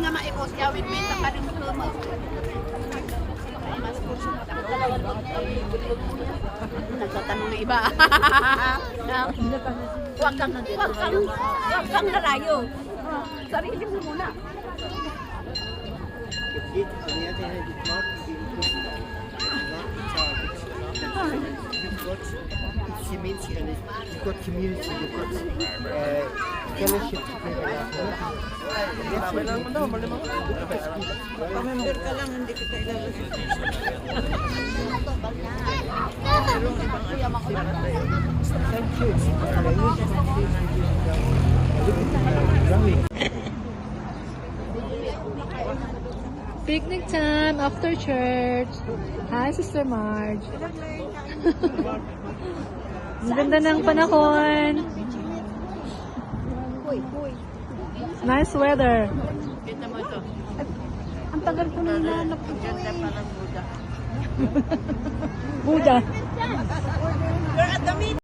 nga maikos, yawit bita pa rin mo. Nagtatanong na iba. Huwag kang nalayo. Sarili mo muna. You've got community, you've got fellowship together. Pamember ka lang, hindi kita ilalagay. Picnic time after church. Hi, Sister Marge. Ang ganda ng panahon. Nice weather. Ang tagal ko na hinanap ko. Ganda pa ng Buddha. Buddha. You're at the meeting.